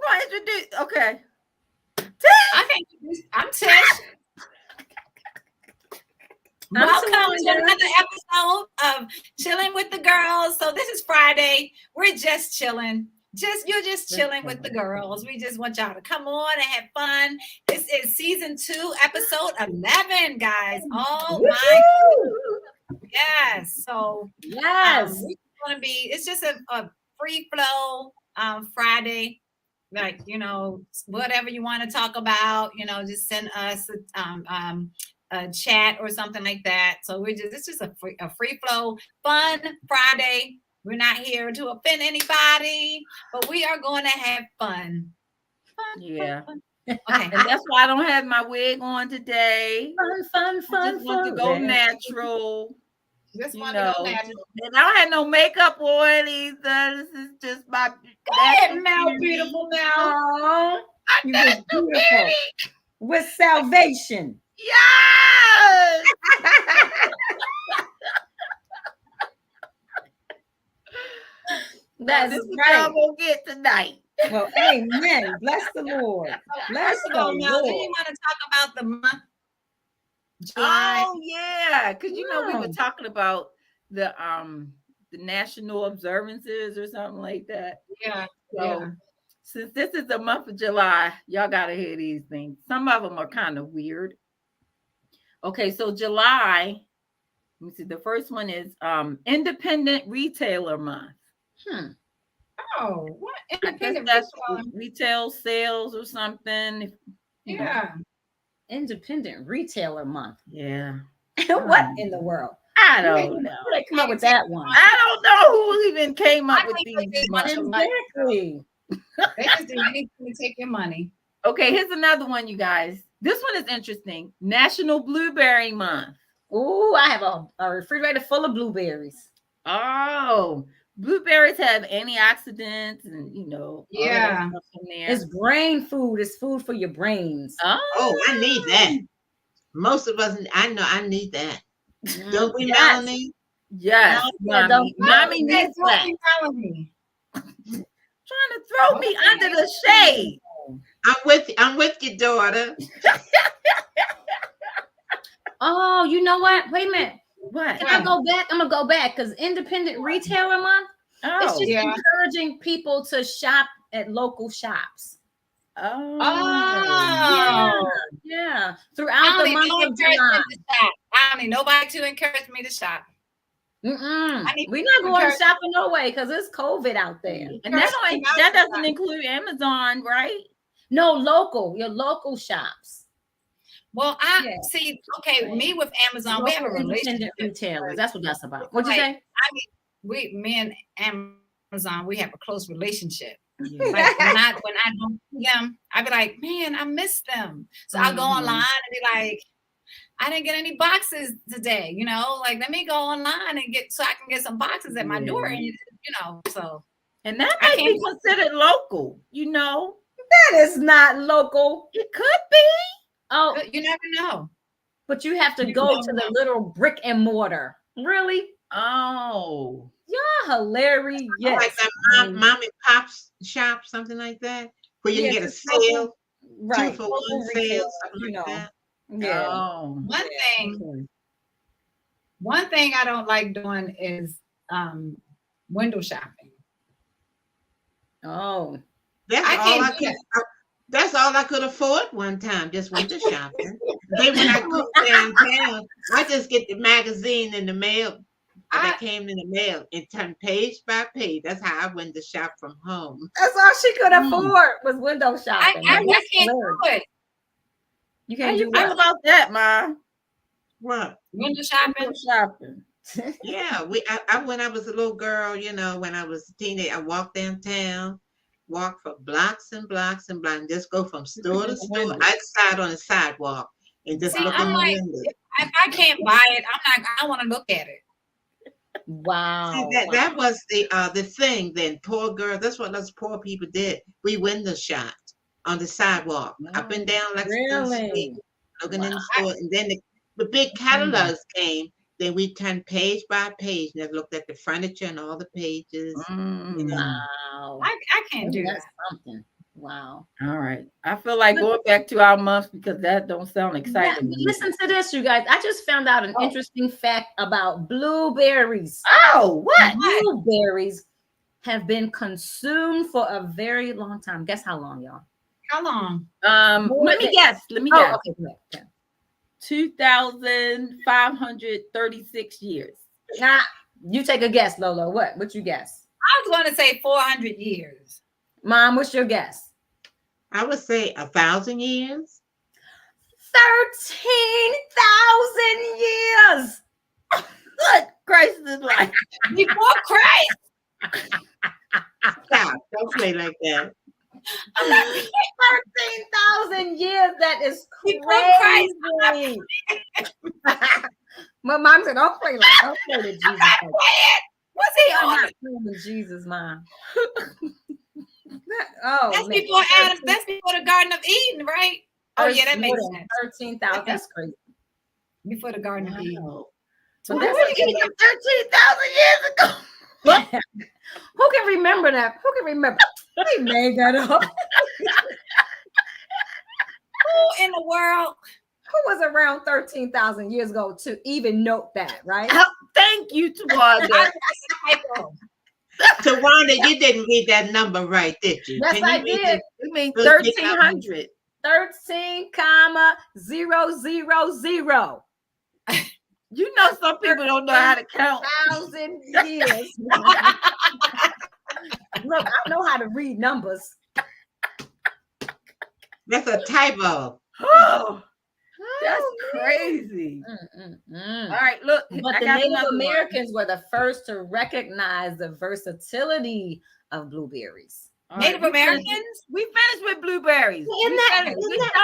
going to introduce? Okay. I'm Tish. Welcome to another episode of Chillin with the Girls. So this is Friday. We're just chilling. You're just chilling with the girls. We just want y'all to come on and have fun. This is season 2, episode 11, guys. Oh my God. Yes. So yes, it's just a free flow Friday. Like, whatever you want to talk about, just send us a chat or something like that. So it's just a free flow, fun Friday. We're not here to offend anybody, but we are going to have fun. Yeah. Okay. And that's why I don't have my wig on today. Fun. I just want to go natural. Just want to go natural. And I don't have no makeup on either. This is just my. Go ahead, Mel, beautiful now. You look beautiful with salvation. Yes. That's this right. What I'm gonna get tonight. Well, amen. Bless the Lord. Bless the Lord. Now, do you want to talk about the month? July? Oh yeah, because we were talking about the national observances or something like that. Yeah. So since this is the month of July, y'all gotta hear these things. Some of them are kind of weird. Okay, so July. Let me see. The first one is Independent Retailer Month. Oh, what independent that's retail sales or something? Yeah. Independent Retailer Month. Yeah. What in the world? I don't know. Who they come up with that one? I don't know who even came up with these. Exactly. They just do anything to take your money. Okay, here's another one, you guys. This one is interesting. National Blueberry Month. Oh, I have a refrigerator full of blueberries. Oh, blueberries have antioxidants and yeah, stuff in there. It's brain food. It's food for your brains. Oh, I need that. Most of us, I know, I need that. Don't we, Melanie? Yes, mommy needs that. Trying to throw me under the shade. I'm with your daughter. Oh, you know what? Wait a minute. What? Can I go back? I'm gonna go back because Independent Retailer Month. It's just encouraging people to shop at local shops. Yeah. Throughout the month of July. I don't need nobody to encourage me to shop. We're not going shopping no way because it's COVID out there. And that doesn't include Amazon, right? No, your local shops. Well, see. Okay, me with Amazon, we have a relationship. Retailers. That's what that's about. What'd you say? Me and Amazon, we have a close relationship. Yeah. Like when I don't see them, I be like, man, I miss them. So I'll go online and be like, I didn't get any boxes today. Like let me go online and so I can get some boxes at my door. And so and that might be considered local. That is not local. It could be. Oh, you never know. But you have to go to the little brick and mortar. Really? Oh. You're hilarious. Yes. Like that mom and pop shop, something like that, where you can get a sale. Right. 2 for 1 sale, something like that. Yeah. Oh. One thing I don't like doing is window shopping. Oh. That's all I could afford one time, just window shopping. Then when I go downtown, I just get the magazine in the mail. That came in the mail and turned page by page. That's how I went to shop from home. That's all she could afford was window shopping. I can't do it. You can't do what about that, Ma? What? Window shopping? Yeah, when I was a little girl, when I was a teenager, I walked downtown, walk for blocks and blocks and blocks, and just go from store to store. I'd side on the sidewalk and just look in the window. If I can't buy it, I want to look at it. Wow. See, that was the thing then. Poor girl, that's what us poor people did. We window shopped on the sidewalk, up and down like really? Looking in the store. And then the big catalogs came. Then we turned page by page and looked at the furniture and all the pages. Wow. I can't do that. Something. Wow. All right. I feel like going back to our months because that don't sound exciting. Listen to this, you guys. I just found out an interesting fact about blueberries. Oh, what? Blueberries have been consumed for a very long time. Guess how long, y'all? How long? Let me guess. Okay. 2,536 years. Nah, you take a guess, Lolo. What you guess? I was going to say 400 years. Mom, what's your guess? I would say 1,000 years. 13,000 years. Good gracious, like Before Christ. Stop! Don't play like that. 13,000 years. That is Before crazy. My mom said, "Don't play with Jesus." What's he I'm on? not playing with Jesus, Mom. Oh, That's before Adam. That's before the Garden of Eden, right? Oh yeah, that makes sense. 13,000. That's crazy. Before the Garden of Eden. So what that's did you get 13,000 years ago? Who can remember that? Who can remember? They made that up. Who in the world? Who was around 13,000 years ago to even note that, right? Thank you, Tawanda. Tawanda, you didn't read that number right, did you? Yes, I did. You mean 1,300? 13,000. You know, some people don't know how to count. 1,000 years. Look, I know how to read numbers. That's a typo. Oh, that's crazy. All right, look. But the Native Americans were the first to recognize the versatility of blueberries. Native Americans? We finished with blueberries. We're done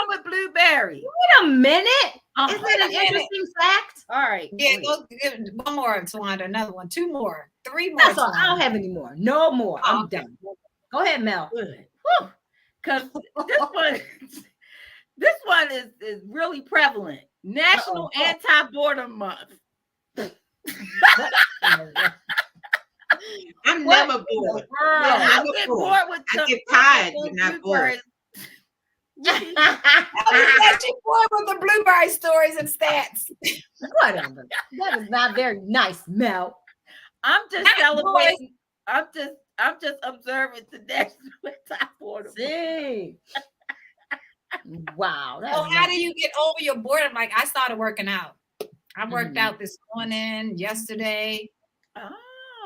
with blueberries. Wait a minute. Uh-huh. Is that an interesting fact? All right. Yeah, go give one more, Tawanda. Another one. 2 more. 3 more. That's all. I don't have any more. No more. I'm done. Go ahead, Mel. Good. Because this one is really prevalent. National Anti-Boredom Month. I'm never bored. I get bored with I get tired, but not bored. She's bored with the blueberry stories and stats. Whatever. That is not very nice, Mel. I'm just celebrating. I'm just observing the National Anti-Boredom. See. Wow. So how do you get over your boredom? Like I started working out. I worked out this morning, yesterday.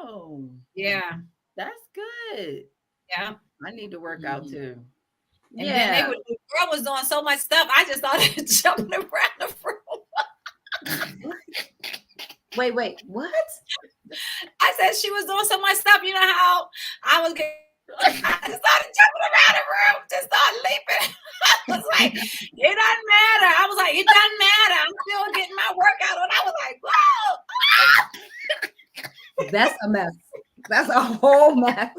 Oh, yeah, that's good. Yeah, I need to work out too. And then the girl was doing so much stuff. I just started jumping around the room. Wait, what? I said she was doing so much stuff. You know how I was getting. I just started jumping around the room, just started leaping. I was like, it doesn't matter. I was like, it doesn't matter. I'm still getting my workout on. I was like, whoa. That's a mess. That's a whole mess.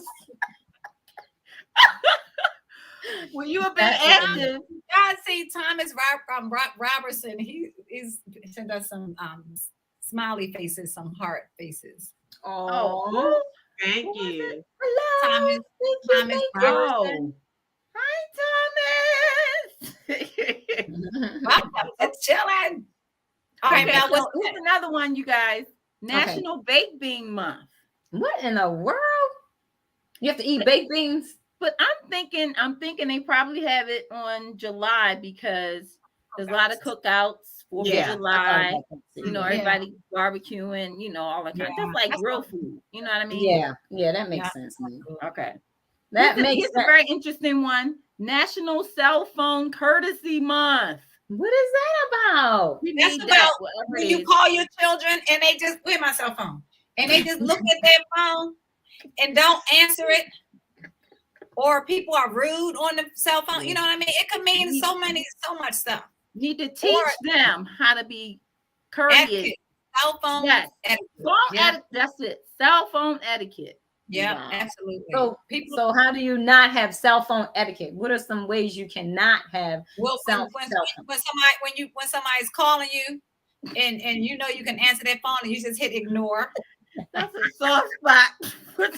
Well, you have been active. God, see, Thomas Robertson, he sent us some smiley faces, some heart faces. Oh, thank you. Hello. Thomas Robertson. Hi, Thomas. Welcome to Chillin. All right, now here's another one, you guys. National Baked Bean Month. What in the world? You have to eat baked beans? But I'm thinking they probably have it on July because there's a lot of cookouts for July. You know, everybody barbecuing, you know, all that kind of stuff, like real food. You know what I mean? Yeah, that makes sense. Man. Okay. Here's a very interesting one. National Cell Phone Courtesy Month. What is that about? That's about when you call your children and they just, where's my cell phone? And they just look at their phone and don't answer it. Or people are rude on the cell phone. You know what I mean? It could mean so much stuff. Need to teach them how to be courteous. Etiquette. Cell phone etiquette. That's it. Cell phone etiquette. Yeah, absolutely. So how do you not have cell phone etiquette? What are some ways you cannot have cell phone? When somebody's calling you and you know you can answer their phone and you just hit ignore. That's a soft spot. You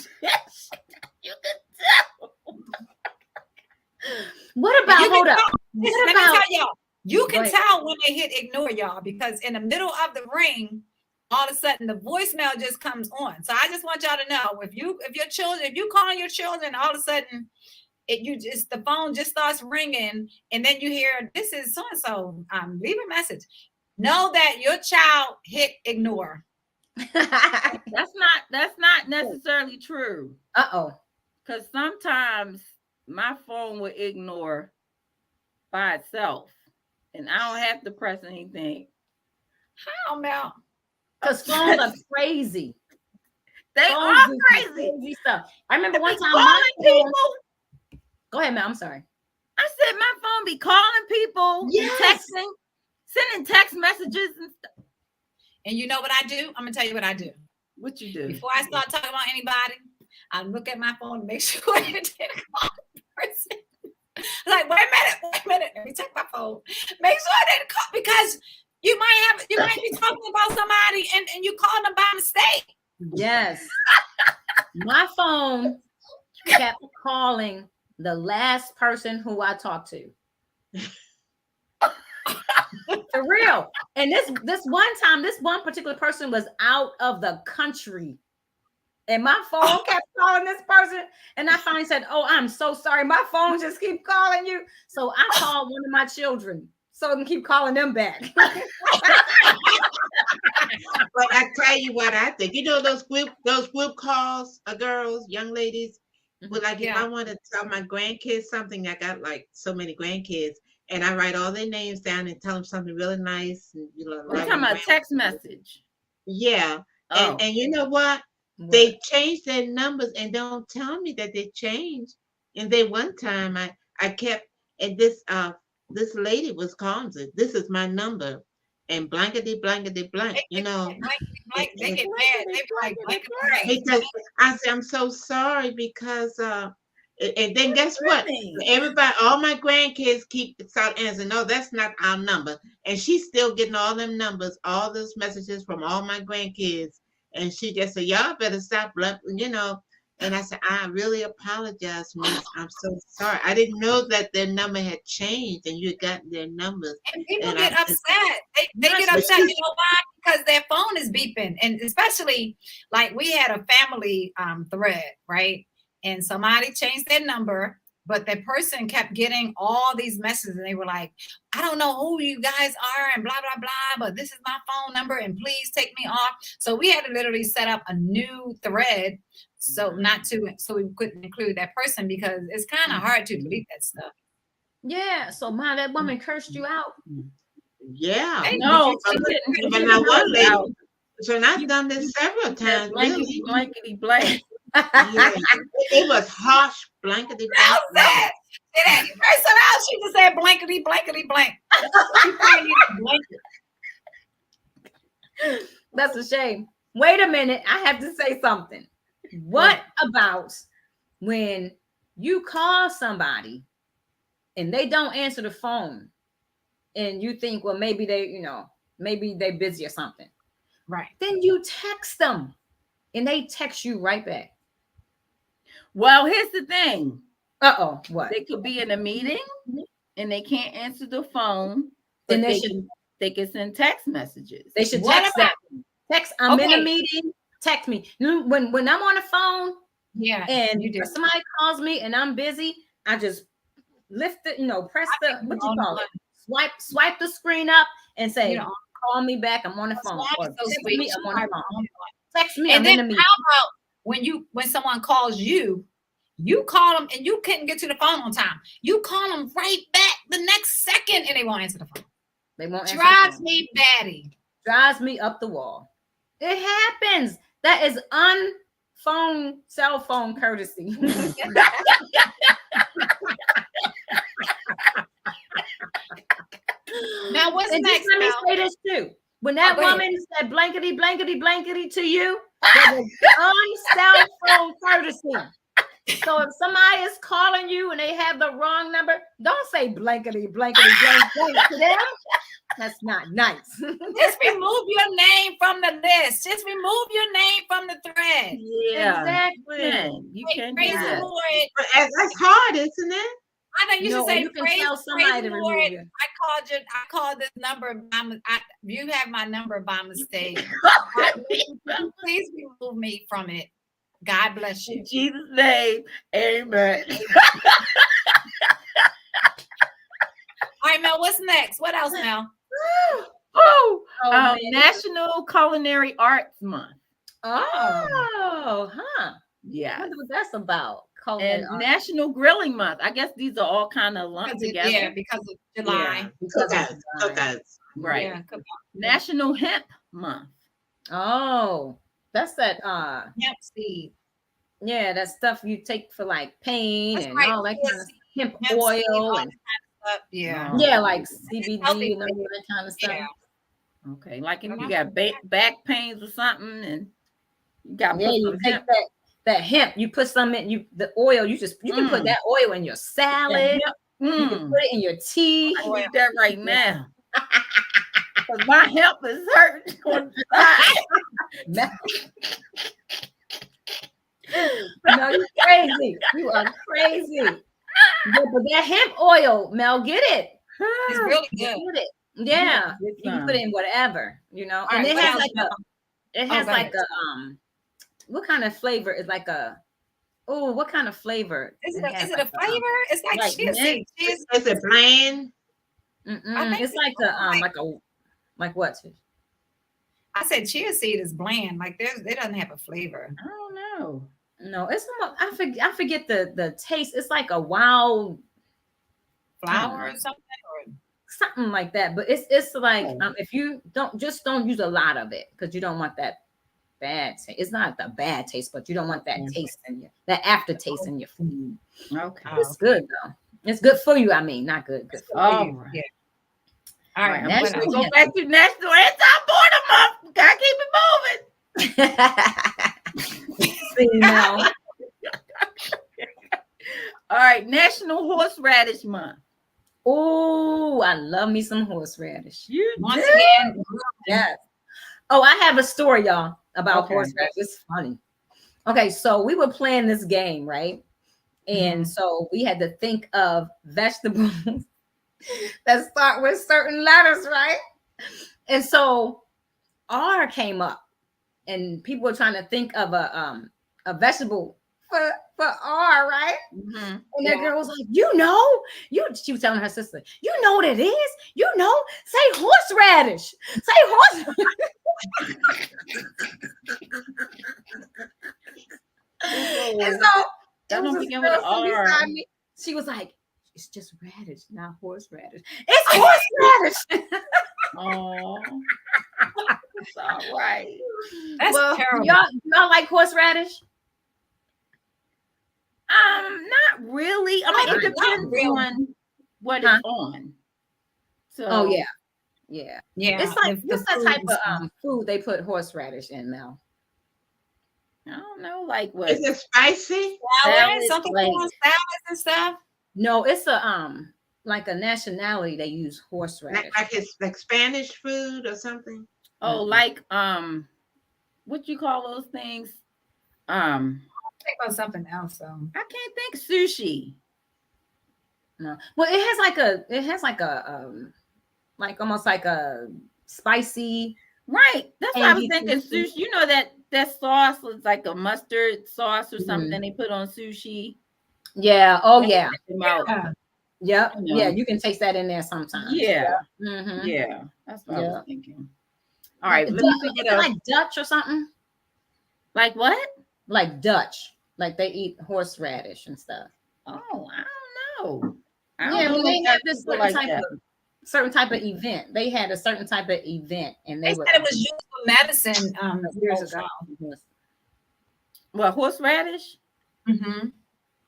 can tell. What about, hold up. Let me tell y'all, you can tell when they hit ignore, y'all, because in the middle of the ring, all of a sudden the voicemail just comes on. So I just want y'all to know, if you calling your children, all of a sudden the phone just starts ringing, and then you hear, this is so and so, leave a message. Know that your child hit ignore. That's not necessarily true. Because sometimes my phone will ignore by itself, and I don't have to press anything. How, Mel? Because phones are crazy. They are crazy stuff. I remember one time people. Go ahead, Mel. I'm sorry. I said my phone be calling people, and texting, sending text messages and stuff. And you know what I do? I'm gonna tell you what I do. What you do? Before I start talking about anybody, I look at my phone to make sure it didn't call the person. Like, wait a minute. Let me check my phone. Make sure it didn't call, because you might be talking about somebody and you called them by mistake. Yes. My phone kept calling the last person who I talked to. For real. And this one time, this one particular person was out of the country. And my phone kept calling this person. And I finally said, oh, I'm so sorry. My phone just keeps calling you. So I called one of my children so I can keep calling them back. But I tell you what I think. You know those group calls, girls, young ladies. But like if I want to tell my grandkids something, I got like so many grandkids, and I write all their names down and tell them something really nice. And, you're talking about text message. Yeah. And you know what? They changed their numbers and don't tell me that they changed. And then one time I kept, and this lady was calling it, this is my number, and blankety blank, you know. They get mad. They be like, because I said, I'm so sorry, because and then guess what? Everybody, all my grandkids keep start answering, no, that's not our number. And she's still getting all them numbers, all those messages from all my grandkids. And she just said, y'all better stop, you know. And I said, I really apologize, miss. I'm so sorry. I didn't know that their number had changed and you got their numbers. And people get upset. They get upset. You know why? Because their phone is beeping. And especially, like, we had a family thread, right? And somebody changed their number, but that person kept getting all these messages, and they were like, I don't know who you guys are and blah, blah, blah, but this is my phone number and please take me off. So we had to literally set up a new thread so we couldn't include that person, because it's kind of hard to delete that stuff. Yeah. So that woman cursed you out. Yeah. No, so I've done this several times. Blankety blank. Yeah. It was harsh, blankety blank. She just said blankety blank. That's a shame. Wait a minute. I have to say something. What about when you call somebody and they don't answer the phone and you think, well, maybe they're busy or something. Right. Then you text them and they text you right back. Well, here's the thing. What? They could be in a meeting and they can't answer the phone. Then they can send text messages. They should text that. Text, I'm in a meeting. Text me. When I'm on the phone, and somebody calls me and I'm busy, I just lift it, press what you call it? Swipe the screen up and say, call me back, I'm on the phone. Or text me, I'm on the phone. Text me, I'm in a meeting. How about when someone calls you, you call them and you couldn't get to the phone on time. You call them right back the next second and they won't answer the phone. They won't answer Drives me batty. Drives me up the wall. It happens. That is cell phone courtesy. Now what's next? Let me say this too. When that woman said blankety to you, that was cell phone courtesy. So if somebody is calling you and they have the wrong number, don't say blankety blank to them. That's not nice. Just remove your name from the list. Just remove your name from the thread. Yeah, exactly. You can do that. That's hard, isn't it? I know you should say you can praise, tell somebody to Lord. remove you. I called this number by you have my number by mistake. Please remove me from it. God bless you. In Jesus' name, amen. All right, Mel, what's next? What else, Mel? National Culinary Arts Month. Oh, huh. Yeah. I wonder what that's about. And National Grilling Month. I guess these are all kind of lumped together. Yeah, because of July. Cookouts. Right. Yeah, National Hemp Month. Oh, that's that hemp seed. Yeah, that stuff you take for like pain That's and right. all that kind of hemp seed, oil and and all that kind of stuff. Yeah. yeah, like CBD healthy and all that kind of stuff. Yeah. Okay, like if you got back pains or something, and you got you take hemp. that hemp, you put some in the oil. You can put that oil in your salad. You can put it in your tea. I need that right now. Because my hemp is hurting on the side. No, you're crazy. You are crazy. Yeah, but that hemp oil, Mel, get it. It's really good. Get it. Yeah, you can put it in whatever, and right, it has like a what kind of flavor is like a what kind of flavor is it? Is it a flavor? It's like chia seed. Is it bland? It's like what? I said chia seed is bland. Like it doesn't have a flavor. I don't know. No, it's I forget the taste. It's like a wild flower or something like that. But it's like if you don't use a lot of it because you don't want that bad taste. It's not the bad taste, but you don't want that taste in you, that aftertaste in your food. Okay, it's good though. It's good for you. I mean, not good. Good for you. Right. Yeah. All right. National, go back to National Anti-Boredom Month. Gotta keep it moving. See now. All right, National Horseradish Month. Oh, I love me some horseradish. You once do? again. Yes. Oh, I have a story, y'all, about horseradish. It's funny. Okay, so we were playing this game, right? And so we had to think of vegetables that start with certain letters, right? And so R came up, and people were trying to think of a vegetable for R, right? And that girl was like, she was telling her sister, you know what it is? Say horseradish. Say horseradish. And so that don't begin with R. She was like, it's just radish, not horseradish. It's horseradish. Oh, it's all right. That's terrible. Y'all like horseradish? Not really. I mean, it depends on what it's on. So, yeah. It's like what's that type of food they put horseradish in, Mel? I don't know, like what? Is it spicy? Salad, something on salads and stuff. No, it's like a nationality they use horseradish. Like it's like Spanish food or something. Oh, like what you call those things? Think about something else though. I can't think sushi. No. Well, it has like a like almost like a spicy. Right. That's what I was thinking. Sushi. You know that sauce was like a mustard sauce or something they put on sushi. Yeah. Oh yeah. Yep. Yeah. You can taste that in there sometimes. Yeah. Yeah. That's what I was thinking. All right. Let me pick it up. Like Dutch or something. Like what? Like Dutch. Like they eat horseradish and stuff. Oh, I don't know. But they have this certain type of event. They had a certain type of event, and they said it was used for medicine years ago. What, horseradish?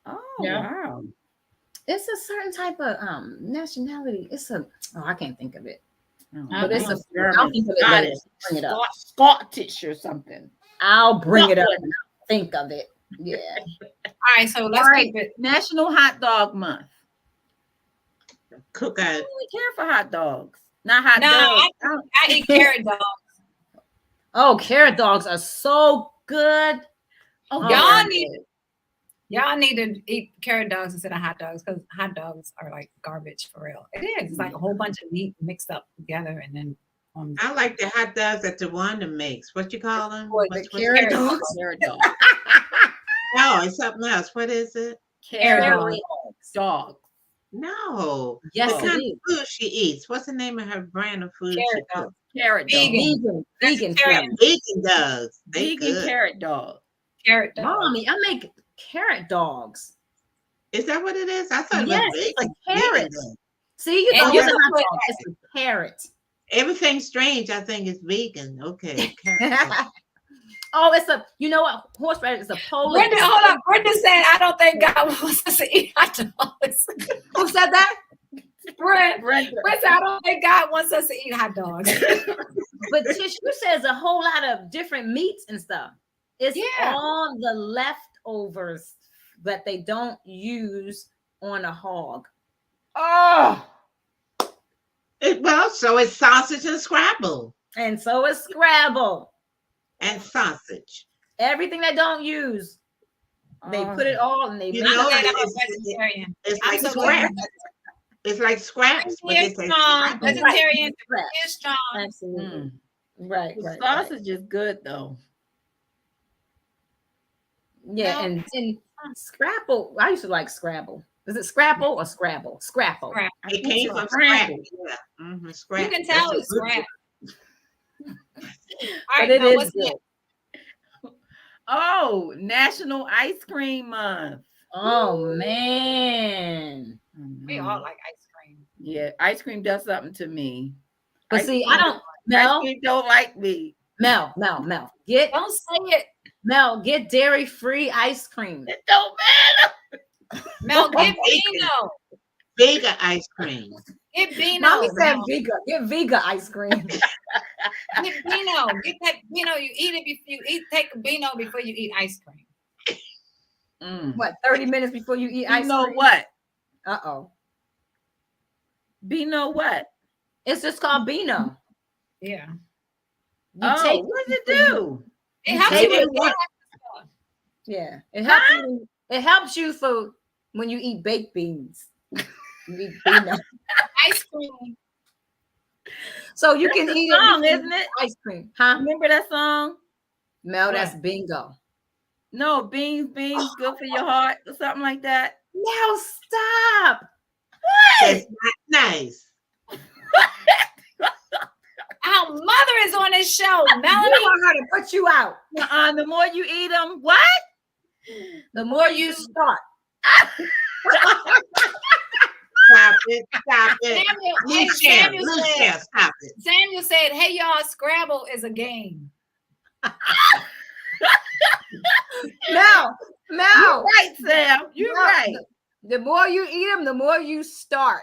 Oh, yeah. Wow. It's a certain type of nationality. I can't think of it. But it's a Scottish or something. I'll bring it up and I'll think of it. Yeah. All right, so let's keep it. National Hot Dog Month. Cook I out. don't really care for hot dogs. Not hot dogs. I eat carrot dogs. Oh, carrot dogs are so good. Oh, Y'all need to eat carrot dogs instead of hot dogs because hot dogs are like garbage for real. It is. It's like a whole bunch of meat mixed up together and then. I like the hot dogs that Tawanda makes. What you call them? The carrot dogs. Carrot dog. No, it's something else. What is it? Carrot Carrot dog. No. Yes, the it kind is. of food she eats. What's the name of her brand of food she Carrot cooks? dog. Carrot dog. Vegan. Vegan. Vegetarian. Vegan dogs. They Vegan good. carrot dog. Carrot dog. Mommy, I make carrot dogs. Is that what it is? I thought Yes, it was it's a vegan. carrot. Vegan dog. See, you And thought you it was a can hot put dog. It's a carrot. Everything strange, I think, is vegan. Okay. Carrot dog. Oh, it's a, you know what? Horseradish is a Polish. Brenda, hold up. Brenda said, I don't think God wants us to eat hot dogs. Who said that? Brenda said, I don't think God wants us to eat hot dogs. But Tish, you says a whole lot of different meats and stuff. It's all the leftovers that they don't use on a hog. Oh, Well, so it's sausage and scrabble And so is Scrabble. and sausage. Everything they don't use, they put it all and they You make know, I'm it. glad I'm a vegetarian. It's I'm like so scraps. It's like scraps. But they Yes, say strong. scrabble. Vegetarian Right. is strong. Absolutely. Right, the right. sausage is good though. Yeah, No. and Scrabble. I used to like Scrabble. Is it Scrabble or Scrabble? Scrabble. Scrap. It came from Scrabble. scrap. Yeah. Mm-hmm. Scrap. You can tell That's a it's good scrap. one. All But right, it now is what's good. next? Oh, National Ice Cream Month. Oh man. We all like ice cream. Yeah, ice cream does something to me. But Ice see, cream- I don't Ice Mel, cream don't like me. Mel. Get Don't say it. Mel, get dairy-free ice cream. It don't matter. Mel, get Bacon. Beano. Vega ice cream. Get Beano. Mommy said Mel. Vega. Get Vega ice cream. Get Beano. Get that Beano. You eat it before you eat. Take a Beano before you eat ice cream. Mm. What, 30 minutes before you eat ice You know cream? what? Uh-oh. Beano what? It's just called Beano. Yeah. You Oh, take what does it do? It helps take you it with what? gas. Yeah. It helps you for when you eat baked beans. You eat Beano. Ice cream. So you can That's a eat song, it, isn't it? ice cream. Huh? Remember that song? Mel, What? that's bingo. No, beans, good for your heart, or something like that. Now stop. That's not nice. Our mother is on this show, You Melanie. want her to put you out. The more you eat them, what? The more you start. Stop it. Stop it. Samuel Lucia, said, stop it. Samuel said, hey, y'all, Scrabble is a game. Mel. Right, Sam. You're Mel, right. The more you eat them, the more you start.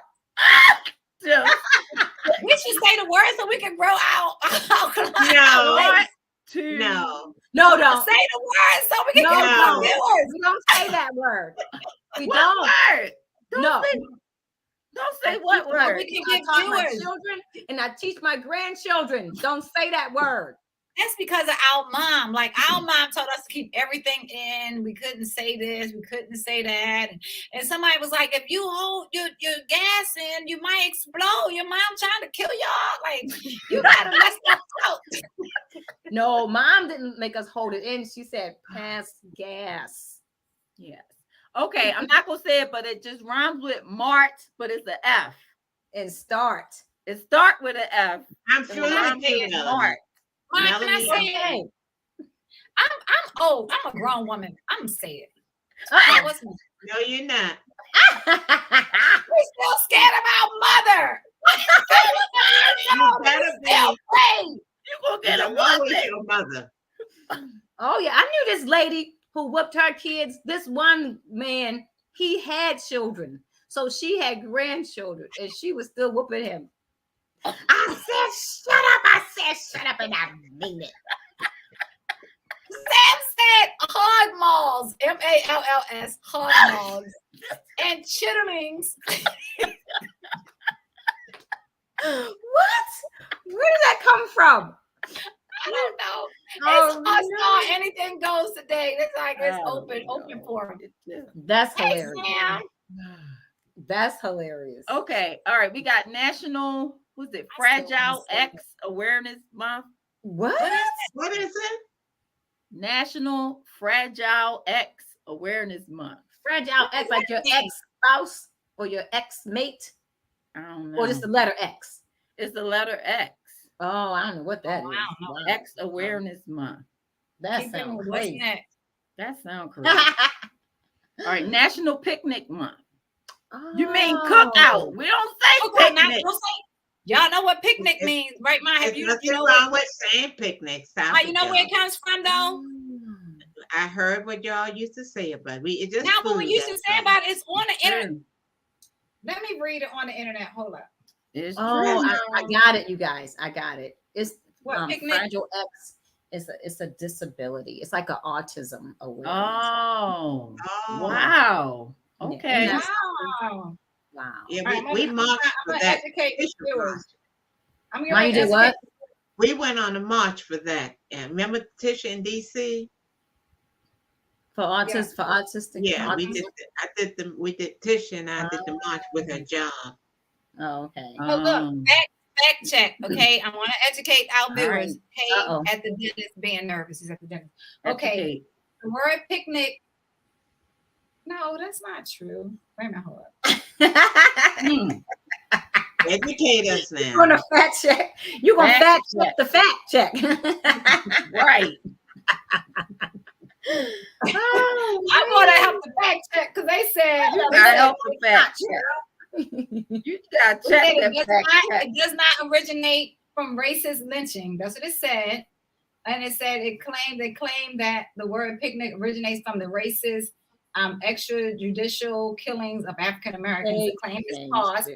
So, We should say the word so we can grow out. No. one, two. No. No, don't. Say the word so we can No, get no. more viewers. We don't say that word. We What don't. word? Don't No. say, don't say what So word. we can I get taught my viewers. children and I teach my grandchildren. Don't say that word. That's because of our mom. Like our mom told us to keep everything in. We couldn't say this. We couldn't say that. And somebody was like, if you hold your gas in, you might explode. Your mom trying to kill y'all. Like you gotta let stuff out. No, mom didn't make us hold it in. She said, pass gas. Yes. Okay, I'm not gonna say it, but it just rhymes with Mart, but it's an F. And start. It start with an F. I'm and it feeling rhymes it, with Melanie. Mart. Mom, can I Melanie, say it? Okay. I'm old. I'm a grown woman. I'm gonna say it. Uh-oh. What's my- No, you're not. We're still scared of our mother. You better Still be. pray. You gonna get a I'm always what? your mother. Oh, yeah. I knew this lady who whooped her kids. This one man, he had children. So she had grandchildren and she was still whooping him. I said, shut up. I said, shut up. And I mean it. Sam said hog malls, MALLS, hog malls, and chitterlings. What? Where did that come from? don't know. Oh, It's anything goes today. It's like it's Oh, open for them. That's Hey, hilarious. Sam. That's hilarious. Okay. All right. We got National, what's it? Fragile X Awareness Month. What? What is it? National Fragile X Awareness Month. Fragile X, like your ex-spouse or your ex-mate? I don't know. Or just the letter X? It's the letter X. Oh, I don't know what that is. I don't know. Wow. X Awareness Month. That sounds crazy. That sounds crazy. All right. National Picnic Month. Oh. You mean cookout? We don't say picnic. Y'all know what picnic means, right? Ma, have you know wrong with saying picnic? You know where it comes from, though? I heard what y'all used to say about it. It just now, what we used to say about it is on the internet. True. Let me read it on the internet. Hold up. It's Oh, true. I got it, you guys. I got it. It's picnic? Fragile X. It's a disability. It's like an autism awareness. Oh. Oh. Wow. Okay. Yeah, Wow. wow. Yeah, All right, we marched I'm for gonna that. educate the viewers. I'm Now you did what? We went on a march for that. And remember Tisha in DC? For autism, for autistic. Yeah, autism? we did Tisha and I did the march with her job. Oh, okay. So look, fact check. Okay, I want to educate our viewers. Right. Hey, at the dentist being nervous. He's at the dentist. Okay, Educate. the word picnic. No, that's not true. Wait a minute, hold up. Educate us now. You're gonna fact check. You're gonna fact check the fact check. Right. I'm gonna help the fact check because they said You gotta help the fact check. You gotta check that fact check. It does not originate from racist lynching. That's what it said. And it said they claim that the word picnic originates from the racist extrajudicial killings of African Americans. The claim is false,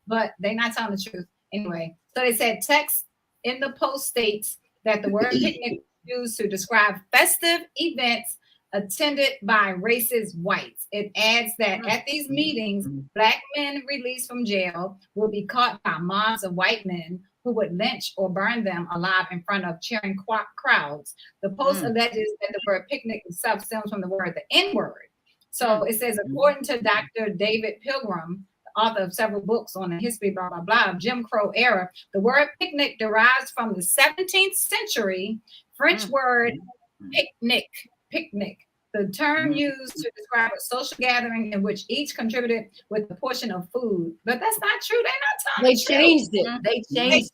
but they're not telling the truth. Anyway, so they said text in the post states that the word picnic is used to describe festive events attended by racist whites. It adds that at these meetings, Black men released from jail will be caught by mobs of white men who would lynch or burn them alive in front of cheering crowds. The post alleges that the word picnic itself stems from the word the N-word. So it says, according to Dr. David Pilgrim, the author of several books on the history, blah, blah, blah, of Jim Crow era, the word picnic derives from the 17th century French word picnic. The term used to describe a social gathering in which each contributed with a portion of food. But that's not true. They're not telling They changed it. They changed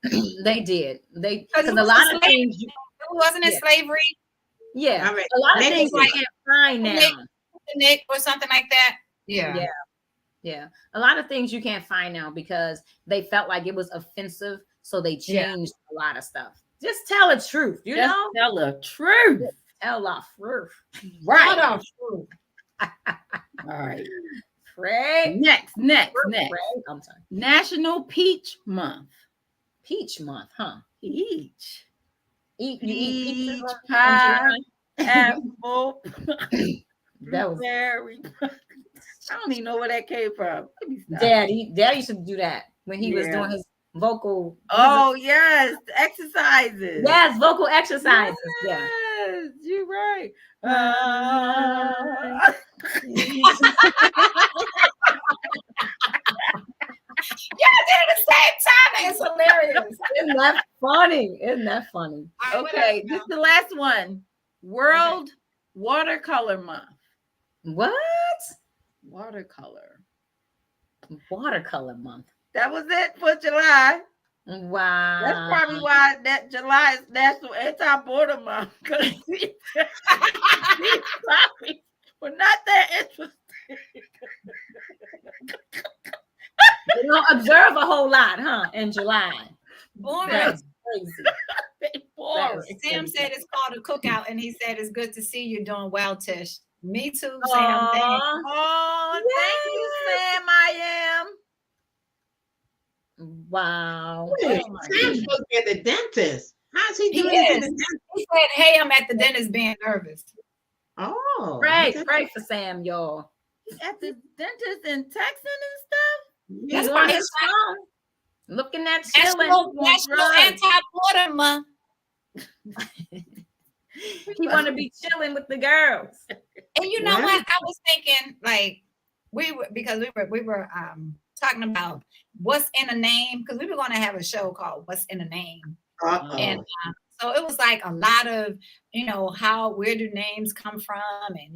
it. They did. Because a lot of things. Wasn't it slavery? Yeah. All right. A lot of things you can't find now. Nick or something like that. Yeah. A lot of things you can't find now because they felt like it was offensive, so they changed a lot of stuff. Just tell the truth, you know. Tell the truth. Tell the truth. Right. Tell the truth. All right. Pray. Next. I'm sorry. National Peach Month. Peach month, huh? Peach. You eat Peach pizza pie. Apple. That was very. I don't even know where that came from. Dad used to do that when he was doing his vocal. Oh yes, exercises. Yes, vocal exercises. Yes, you're right. Y'all did it at the same time. It's hilarious. Isn't that funny? Okay, this is the last one. World Watercolor Month. What? Watercolor month. That was it for July. Wow. That's probably why that July is National Anti-Border Month. Because he's probably not that interested. You don't observe a whole lot, huh? In July. Boring. That's crazy. Boring. Sam said it's called a cookout, and he said it's good to see you doing well, Tish. Me too, Sam. Oh, thank you, Sam. I am. Wow. Sam's supposed to be at the dentist. How's he doing He it at is. the dentist? He said, "Hey, I'm at the dentist being nervous." Oh. Pray for Sam, y'all. He's at the dentist in Texas and stuff. He's on his phone, looking at National Chillin. Anti-Border Month. He want to be chilling with the girls. And you know what? I was thinking, like, we were talking about what's in a name, because we were going to have a show called "What's in a Name," and so it was like a lot of, where do names come from, and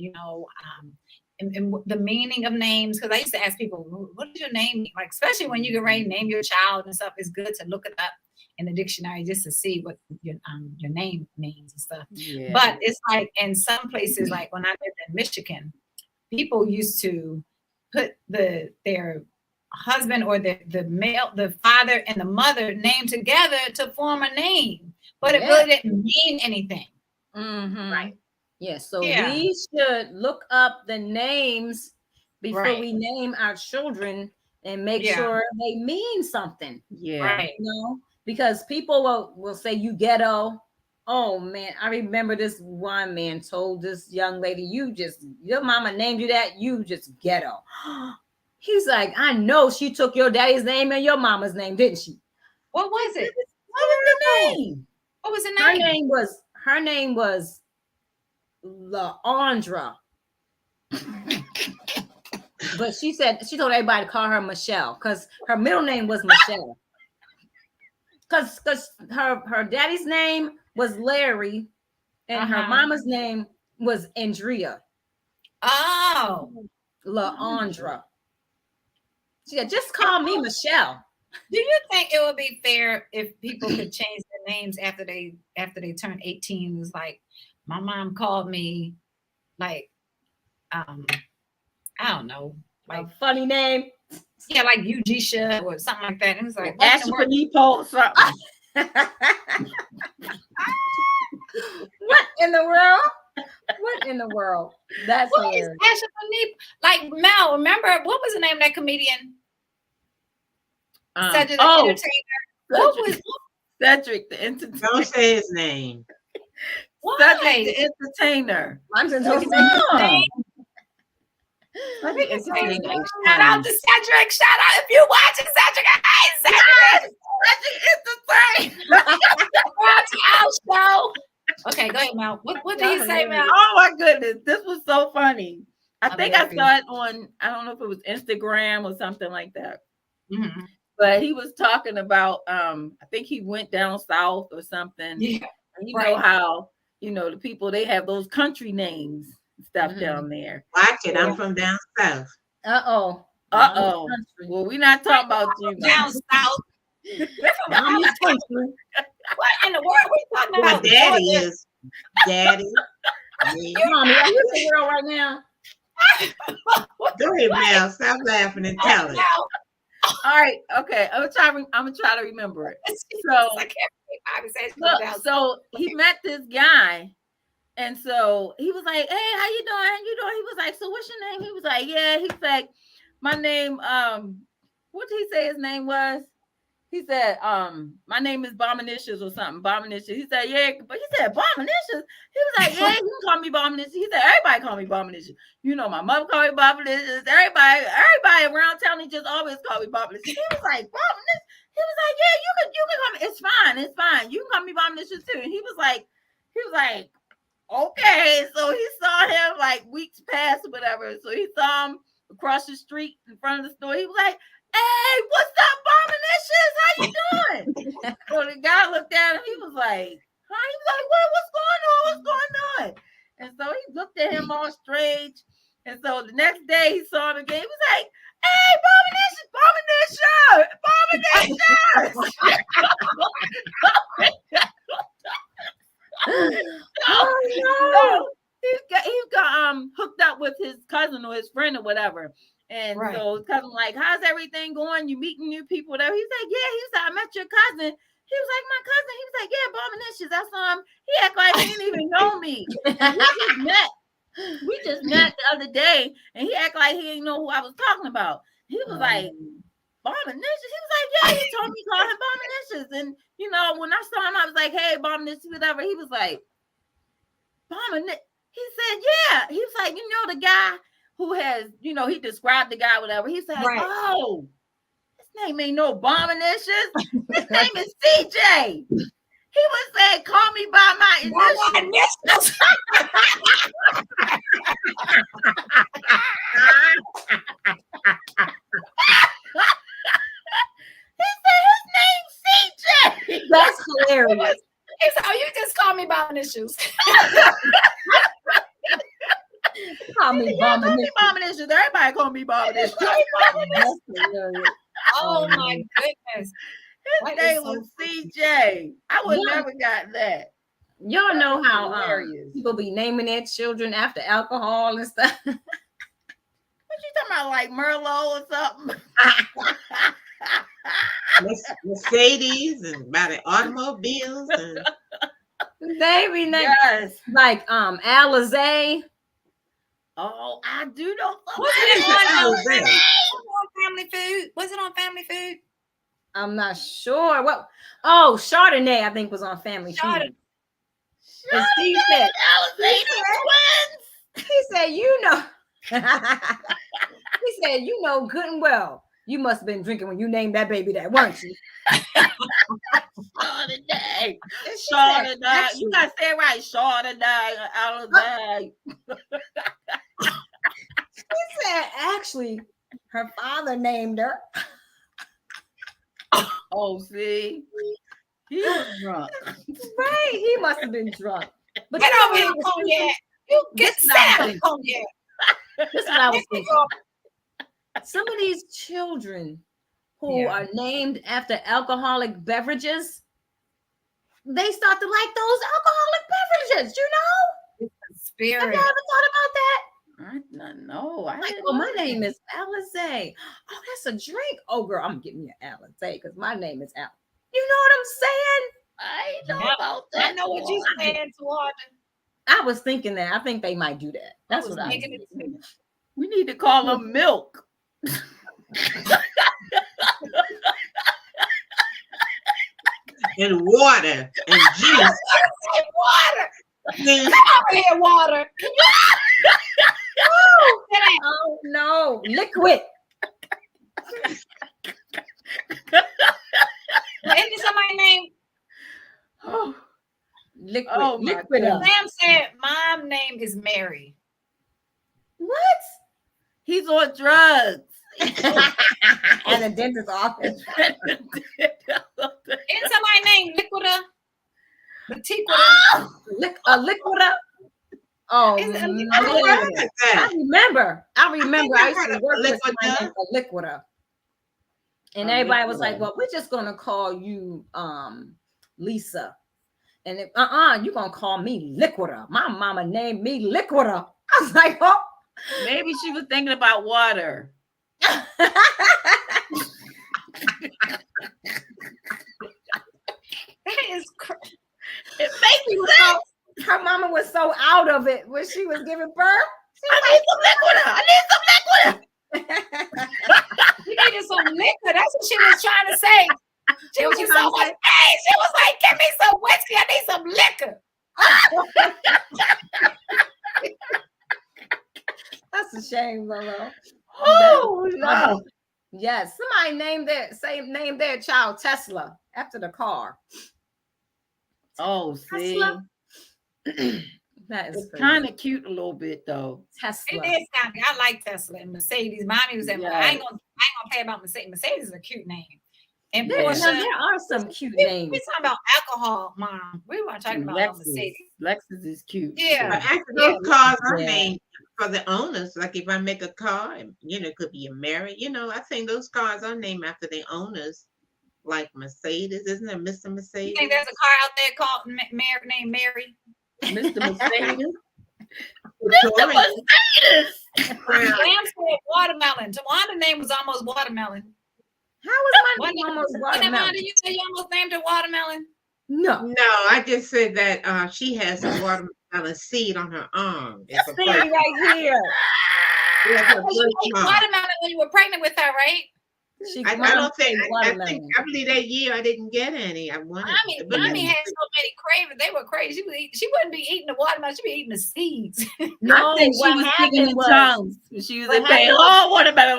and the meaning of names. Because I used to ask people, what does your name mean? Like, especially when you get ready to name your child and stuff, it's good to look it up in the dictionary just to see what your name means and stuff. Yeah. But it's like in some places, like when I lived in Michigan, people used to put their husband or the father and the mother name together to form a name, but it really didn't mean anything. Mm-hmm. Right. Yeah. So we should look up the names before we name our children and make sure they mean something. Yeah. Right. Because people will say you ghetto. Oh man, I remember this one man told this young lady, your mama named you that, you just ghetto. He's like, I know she took your daddy's name and your mama's name, didn't she? What was it? What was the name? What was the name? Her name was Laundra. But she told everybody to call her Michelle because her middle name was Michelle. Because her daddy's name was Larry and her mama's name was Andrea. Oh. Laundra. She said, just call me Michelle. Do you think it would be fair if people could change their names after they turn 18? It was like, my mom called me like, I don't know, like a funny name. Yeah, like Eugeisha or something like that. And it was like, Ashpanipo or something. What in the world? What in the world? That's what is Ashpanipo? Like, Mel, remember what was the name of that comedian? Cedric the Entertainer. What was Cedric the Entertainer? Don't say his name. Why? Cedric the Entertainer. I'm just saying. Shout out to Cedric. Shout out if you're watching Cedric. Hey, Cedric. Cedric is the same. Watch our show. Okay, go ahead, Mel. What did he say, Mel? Oh my goodness, this was so funny. I think I saw it on, I don't know if it was Instagram or something like that. Mm-hmm. But he was talking about, I think he went down south or something. Yeah. And know how, the people, they have those country names and stuff down there. Watch it. I'm from down south. Well, we're not talking about you. Down south. What in the world are we talking about? Daddy is Daddy. Mommy, are you in the world right now? Go ahead, Mel. Stop laughing and tell it. All right, okay. I'm gonna try to remember it. So he met this guy, and so he was like, "Hey, how you doing? How you doing?" He was like, "So what's your name?" He was like, "Yeah." He's like, "My name, what did he say his name was?" He said, "My name is Bominicious or something." Bominicious. He said, "Yeah," but he said Bominicious. He was like, "Yeah, you can call me Bominicious." He said, "Everybody call me Bominicious. My mother called me Bominicious. Everybody around town, he just always call me Bominicious." He was like, "Bominicious." He was like, "Yeah, you can call me. It's fine. You can call me Bominicious too." And he was like, "Okay." So he saw him like weeks past or whatever. So he saw him across the street in front of the store. He was like, "Hey, what's up, Bominicious? How you doing?" So the guy looked at him. He was like, "Huh?" He was like, "What's going on? What's going on?" And so he looked at him all strange. And so the next day he saw him again. He was like, "Hey, Bominicious! Oh no! He got hooked up with his cousin or his friend or whatever. And so his cousin like, "How's everything going? You meeting new people?" Whatever. He's like, "Yeah." He was like, "I met your cousin." He was like, "My cousin." He was like, "Yeah, Bominicious. I saw him. He acted like he didn't even know me. We just met the other day, and he acted like he didn't know who I was talking about." He was like, "Bominicious." He was like, "Yeah." He told me to call him Bominicious. And when I saw him, I was like, "Hey, Bominicious," whatever. He was like, "Bominicious." He said, "Yeah." He was like, the guy who has, he described the guy, whatever. He said, "Oh, his name ain't no Bominicious. His name is CJ. He was saying, "Call me by my initials." He said his name's CJ. That's hilarious. He said, "Oh, you just call me by initials." Call me Bomb Call me Initials. Bomb Initials. Everybody call me Bomb Initials. That's hilarious. Oh my goodness. His name was CJ. I would never got that. Y'all know how hilarious. people be naming their children after alcohol and stuff. What you talking about, like Merlot or something? Mercedes and by the automobiles. And They be named like Alizé. Oh, I do know. Was it on Family Food? Was it on Family Food? I'm not sure. What? Oh, Chardonnay, I think, was on Family Feud. And Steve said, he said, you know, he said, you know good and well, you must have been drinking when you named that baby that, weren't you? Chardonnay. Chardonnay. You gotta say it right. Chardonnay. Alizé. He said, actually, her father named her. Oh, see, he was drunk. Right, he must have been drunk. But get over here, cognac. You get set, cognac. This is what I was thinking. Some of these children who are named after alcoholic beverages, they start to like those alcoholic beverages. You know, spirit. Have you ever thought about that? I don't know. Like, oh, my name is Alizé. Oh, that's a drink. Oh, girl, I'm getting you Alizé because my name is Al. You know what I'm saying? I know about that. I know what you're saying, Tawana. I was thinking that. I think they might do that. That's what I was thinking. We need to call them Milk. And water and juice. Water. Come over here, water. Can you? Oh no, liquid. Isn't somebody named? Oh, liquid. Oh, liquid. Sam said, "My name is Mary." What? He's on drugs. And a dentist's office. Isn't somebody named Liquida? Etiquette. Liquida. Oh, I remember. I used to work with somebody named Liquida. And everybody was like, well, we're just gonna call you Lisa. And if, you're gonna call me Liquida. My mama named me Liquida. I was like, oh. Maybe she was thinking about water. That is crazy. It makes me sense. Her mama was so out of it when she was giving birth. I need some liquid. You needed some liquid. That's what she was trying to say. She was so much pain. She was like, "Give me some whiskey. I need some liquor." That's a shame, Lolo. Oh no. Yes, somebody named their child Tesla after the car. Oh, see. Tesla. That is kind of cute a little bit though. Tesla. It is kind of. I like Tesla and Mercedes. Mommy was at. I ain't gonna play about Mercedes. Mercedes is a cute name. And there are some cute names. We're talking about alcohol, Mom. We weren't talking about Mercedes. Lexus is cute. Yeah. But actually, those cars are named for the owners. Like if I make a car, it could be a Mary. I think those cars are named after the owners. Like Mercedes, isn't it Mr. Mercedes? You think there's a car out there called named Mary? Mr. Mercedes. Mr. Mercedes. Sam said watermelon. Tawanda's name was almost watermelon. How was my name almost watermelon? Did you say you almost named her watermelon? No, I just said that she has a watermelon seed on her arm. It's right here. Watermelon when you were pregnant with her, right? I don't think. I believe that year I didn't get any. I wanted. Mommy had so many cravings. They were crazy. She wouldn't be eating the watermelon. She'd be eating the seeds. No, she was sticking the tongues. She was in pain. Oh, watermelon.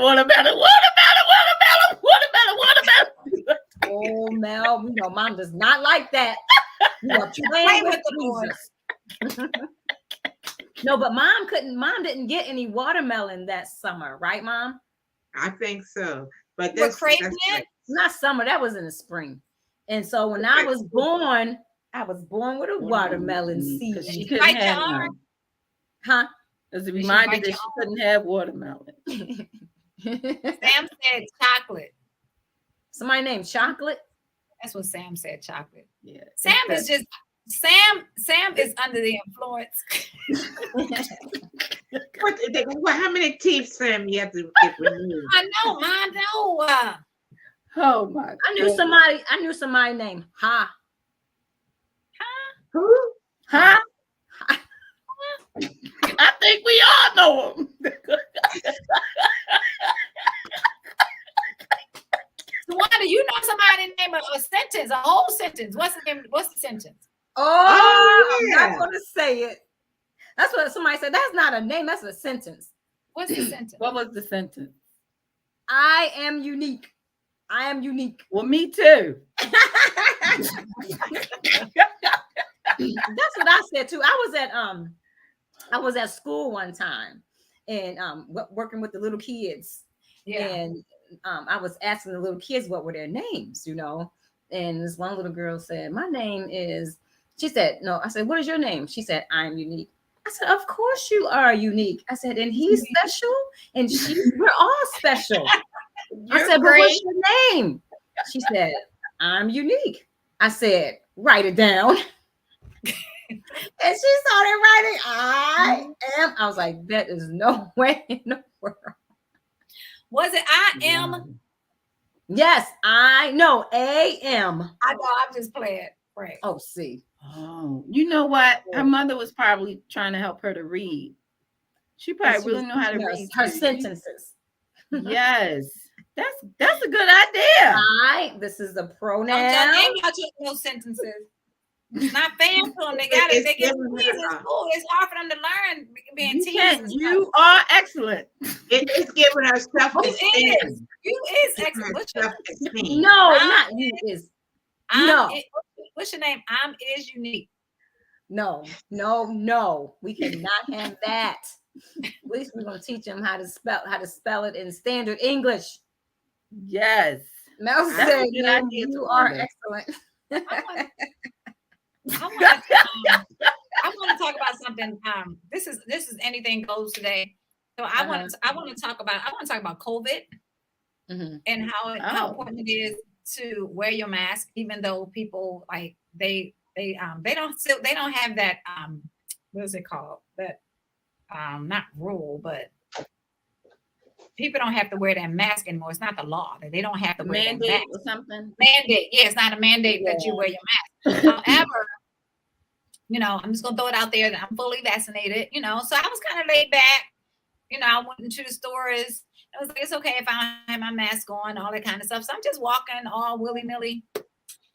Oh, Mel, Mom does not like that. You are playing with Jesus. No, but mom didn't get any watermelon that summer, right, Mom? I think so. But We're that's craving it. Not summer, that was in the spring. And so when I was born with a watermelon seed. She in- couldn't Bite have your arm? none. Huh? As a Did she reminder bite that your she couldn't have watermelon. Sam said chocolate. Somebody named Chocolate. That's what Sam said, chocolate. Yeah. Sam is just Sam is under the influence. How many teeth, Sam, you have to get removed? I know, Mom. No. Oh my I knew somebody named Ha. Who? Huh? I think we all know him. Wanda, you know somebody name a sentence, a whole sentence. What's the name? What's the sentence? Oh, yeah. I'm not going to say it. That's what somebody said. That's not a name. That's a sentence. What's the sentence? What was the sentence? I am unique. I am unique. Well, me too. That's what I said too. I was at school one time and working with the little kids. Yeah. And I was asking the little kids what were their names, and this one little girl said, my name is, she said, no, I said, what is your name? She said, I'm unique. I said, of course you are unique. I said, and he's special and we're all special. I said, but what's your name? She said, I'm unique. I said, write it down. And she started writing, I am. I was like, that is no way in the world. Was it I am? Yes, I know. A.M. I know, I'm just playing. Right. Oh, see. Oh, you know what? Her mother was probably trying to help her to read. She probably really knew how to read her too. sentences. Yes, that's a good idea. This is a Don't pronoun. y'all took no sentences. It's not fair to them. They got it. They get teased in school. It's hard for them to learn being teased. You are excellent. It's giving her self-esteem. You is excellent. What's your Self-esteem. No, not you is. No. What's your name? I'm is unique. No. We cannot have that. At least we're gonna teach them how to spell it in standard English. Yes. Mel That's said, a good idea, you are Tawanda. excellent. I want to talk about something. This is anything goes today. So I want to talk about COVID and how important it is to wear your mask, even though people like they don't have that what is it called, that not rule, but people don't have to wear that mask anymore. It's not the law that they don't have to wear that mask or something. Mandate, yeah, it's not a mandate that you wear your mask. However, I'm just gonna throw it out there that I'm fully vaccinated. So I was kind of laid back. I went into the stores. I was like, it's okay if I don't have my mask on, all that kind of stuff. So I'm just walking all willy-nilly.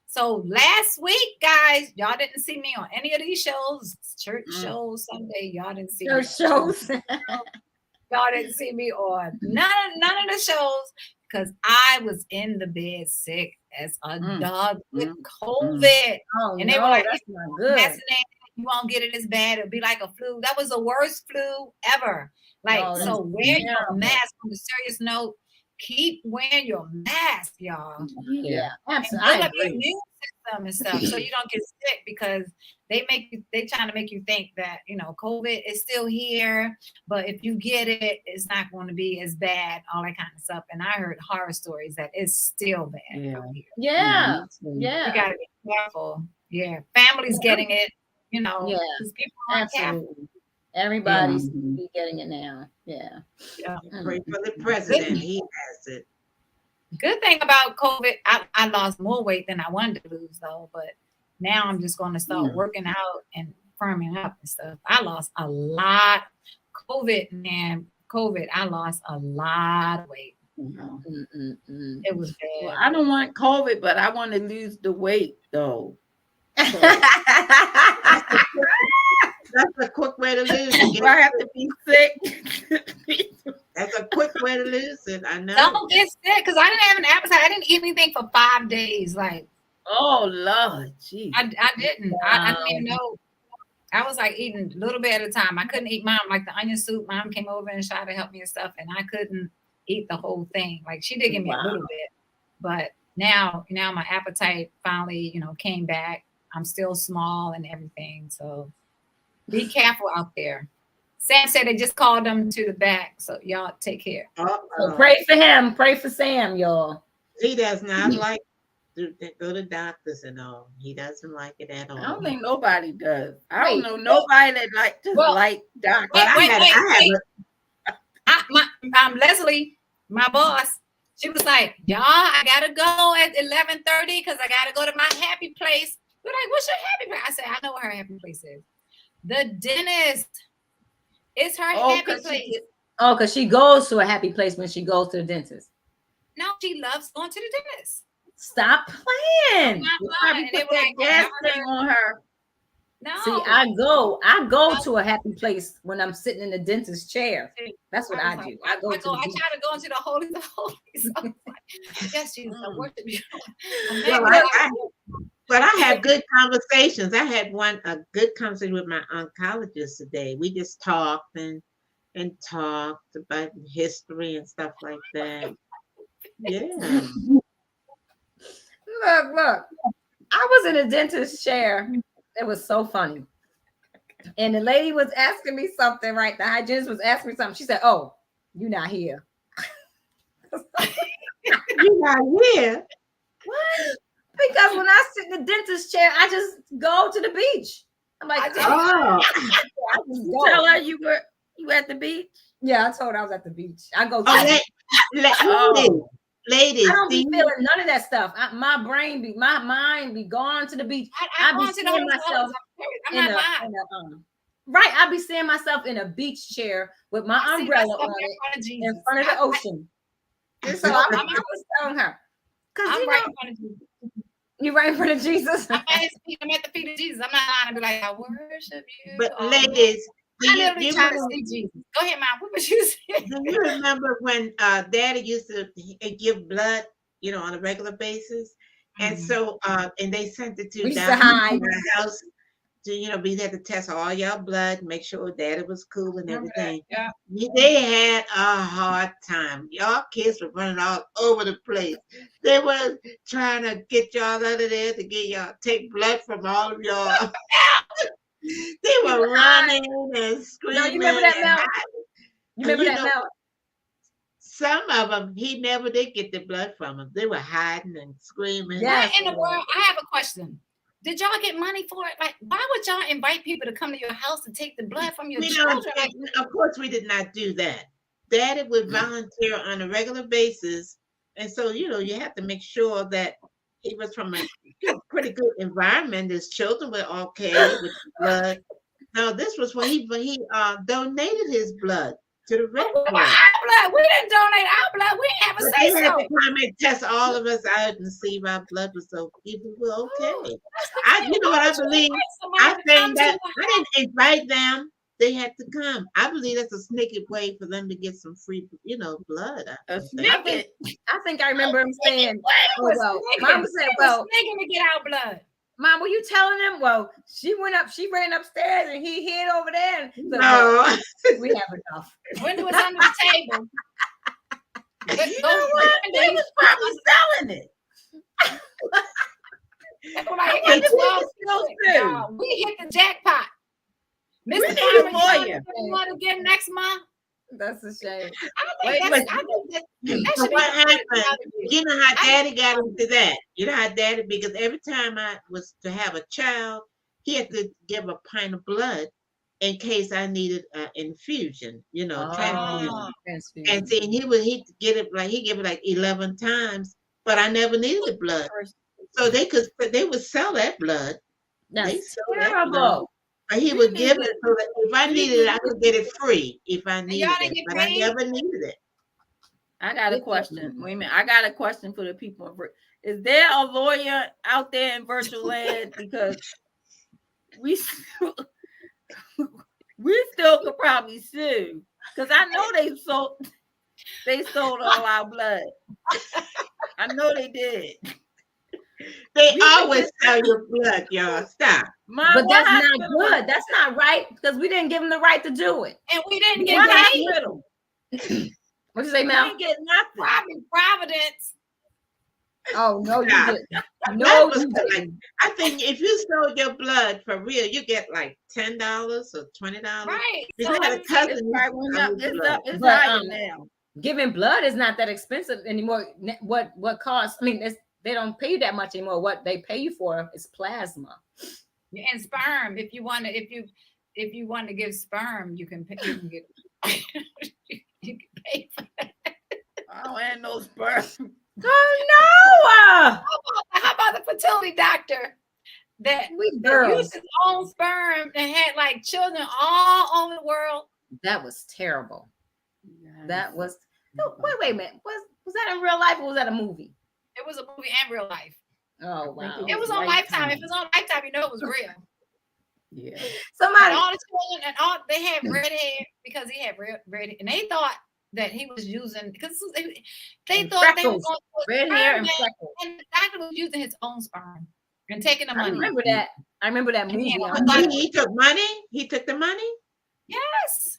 So last week, guys, y'all didn't see me on any of these shows, church shows, Sunday. Y'all didn't see Church shows. Y'all didn't see me on none of the shows because I was in the bed sick as a dog with COVID. Oh, and they were like, that's not good. You won't get it as bad. It'll be like a flu. That was the worst flu ever. So wear your mask. On a serious note, keep wearing your mask, y'all. Yeah, absolutely. And build up your immune system and stuff so you don't get sick because they trying to make you think that COVID is still here, but if you get it, it's not going to be as bad, all that kind of stuff. And I heard horror stories that it's still bad out here. Yeah. You gotta be careful. Yeah, families getting it. Yeah, people aren't absolutely. Everybody's be getting it now. Yeah. Pray for the president. He has it. Good thing about COVID, I lost more weight than I wanted to lose, though. But now I'm just going to start working out and firming up and stuff. I lost a lot. COVID, I lost a lot of weight. It was bad. Well, I don't want COVID, but I want to lose the weight, though. So. That's a quick way to lose it. Do I have to be sick? That's a quick way to lose it. I know. Don't get sick because I didn't have an appetite. I didn't eat anything for 5 days. Like Oh Lord, jeez. I didn't. I didn't even know. I was like eating a little bit at a time. I couldn't eat mom, like the onion soup. Mom came over and tried to help me and stuff, and I couldn't eat the whole thing. Like she did give me a little bit, but now my appetite finally, came back. I'm still small and everything, so be careful out there. Sam said they just called him to the back, so y'all take care. So pray for him. Pray for Sam, y'all. He does not like to go to doctors and all. He doesn't like it at all. I don't think nobody does. I don't know nobody that like doctors. Leslie, my boss, she was like, y'all, I gotta go at 11:30 because I gotta go to my happy place. We're like, what's your happy place? I said, I know what her happy place is. The dentist. It's her happy place. Because she goes to a happy place when she goes to the dentist. No, she loves going to the dentist. Stop playing. Put that gas thing on her. No. See, I go to a happy place when I'm sitting in the dentist chair. That's what I do. I try to go into the Holy of Holies. Yes, Jesus, I worship you. But I have good conversations. I had a good conversation with my oncologist today. We just talked and talked about history and stuff like that. Yeah. Look. I was in a dentist chair. It was so funny. And the lady was asking me something, right? The hygienist was asking me something. She said, "Oh, you're not here." You're not here? What? Because when I sit in the dentist chair, I just go to the beach. I'm like, I just tell her you at the beach. Yeah, I told her I was at the beach. I go to ladies. I don't be feeling none of that stuff. My mind be gone to the beach. I be seeing myself right. I be seeing myself in a beach chair with my umbrella on it in front of the ocean. And so I was telling her, I'm right in front of Jesus. You right in front of Jesus. I'm at the feet of Jesus. I'm not lying to be like, I worship you. But ladies, I literally try to see Jesus. Go ahead, Mom. What was you saying? Do you remember when Daddy used to give blood, on a regular basis? And so, and they sent it to my house to, we had to test all y'all blood, make sure Daddy was cool and everything. Yeah. They had a hard time. Y'all kids were running all over the place. They were trying to get y'all out of there to get y'all take blood from all of y'all. They were running and screaming. No, you remember that, Mel? You remember that, Mel? Some of them, he never did get the blood from them. They were hiding and screaming. Yes. What in the world? I have a question. Did y'all get money for it? Like, why would y'all invite people to come to your house to take the blood from your children? Of course, we did not do that. Daddy would volunteer on a regular basis. And so, you have to make sure that he was from a pretty good environment. His children were okay with the blood. Now, this was when he donated his blood to the Red Cross. We didn't donate our blood. We didn't have a say so. They had to come and test all of us out and see if our blood was so people were okay. I believe? I think that I didn't invite them. They had to come. I believe that's a sneaky way for them to get some free, blood. I think I remember him saying, Mom said, sneaking to get our blood. Mom, were you telling him? Well, she ran upstairs and he hid over there. And no, we have enough. When it was under the table. You know what? They was probably selling it. We hit the jackpot. Mr. Farmer, you want to get next month? That's a shame. What happened? You know how Daddy got into that. You know how Daddy, because every time I was to have a child, he had to give a pint of blood in case I needed an infusion. Transfusion. And then he'd get it he gave it like 11 times, but I never needed the blood. So they would sell that blood. That's terrible. But he would give it so that if I needed it, I could get it free if I needed it. But I never needed it. I got a question. Wait a minute. I got a question for the people. Is there a lawyer out there in virtual land? Because we still could probably sue. Because I know they sold all our blood. I know they did. They always sell your blood, y'all. Stop. Mom, But that's not hospital was- good. That's not right because we didn't give them the right to do it. And we didn't What get paid. hospital? What you say, We Mel? didn't get nothing. Providence. Oh no, you Stop. didn't. That No, was you didn't. like, I think if you sold your blood for real, you get like $10 or $20. Right. Because I had a It's cousin. right went up. It's But, higher now. Giving blood is not that expensive anymore. What costs? I mean, they don't pay you that much anymore. What they pay you for is plasma. And sperm. If you want to give sperm, you can pay, you can get you can pay for that. I don't have no sperm. Oh How about the fertility doctor that no, we used girls. his own sperm and had like children all over the world? That was terrible. That was. No, wait a minute. Was that in real life or was that a movie? It was a movie and real life. Oh wow. It was on Lifetime. If it was on Lifetime, you know it was real. Yeah. And Somebody. all the children and all they had red hair because he had red hair, and they thought that he was using because they And thought they were freckles. going to Red hair and experiment, freckles. and the doctor was using his own sperm and taking the I money. remember that. I remember that And he movie. had a He took money? He took the money? Yes,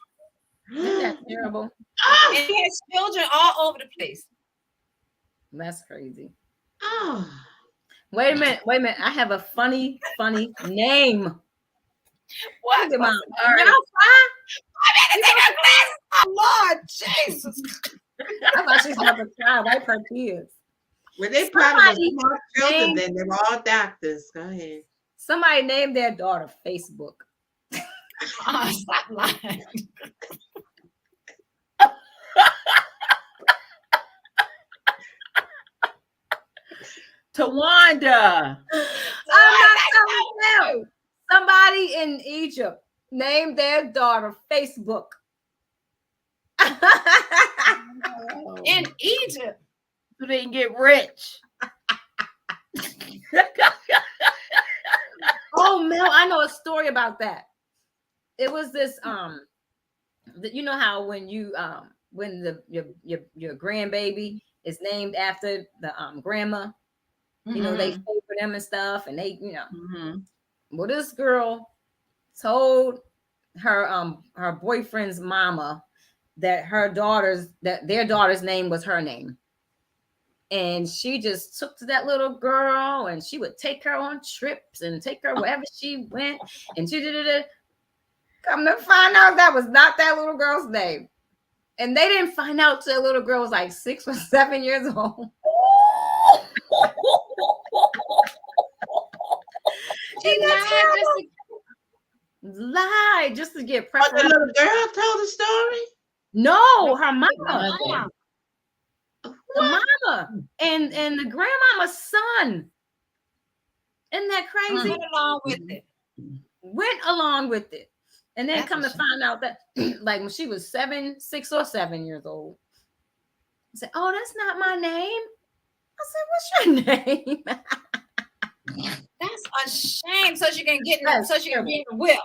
Isn't that terrible? Oh, and he had children all over the place. That's crazy. oh. Wait a minute. I have a funny name. What? Look at mom. All right. Now, I mean, to take her glasses. Oh Lord, Jesus! I thought she was about to cry. Wipe her tears. Well, they probably Somebody were smart children named- then. They were all doctors. Go ahead. Somebody named their daughter Facebook. Oh, stop lying. Tawanda. I'm not telling you. Somebody in Egypt named their daughter Facebook. In Egypt. So they can get rich. Oh, Mel, I know a story about that. It was this you know how when you when your grandbaby is named after the grandma, you know, they favor them and stuff, and they, you know. Mm-hmm. Well, this girl told her boyfriend's mama that their daughter's name was her name. And she just took to that little girl and she would take her on trips and take her wherever she went. And she did. Come to find out that was not that little girl's name. And they didn't find out till the little girl was like 6 or 7 years old. She Lied just to get Oh, preference. the little girl told the story? No, her mama. lied. The mama and the grandmama's son. Isn't that crazy? Went along with it. Went along with it. And then That's come a to find out that like when she was 6 or 7 years old. I said, "Oh, that's not my name." I said, "What's your name?" That's a shame. So she can get That's so she can terrible. be in the will.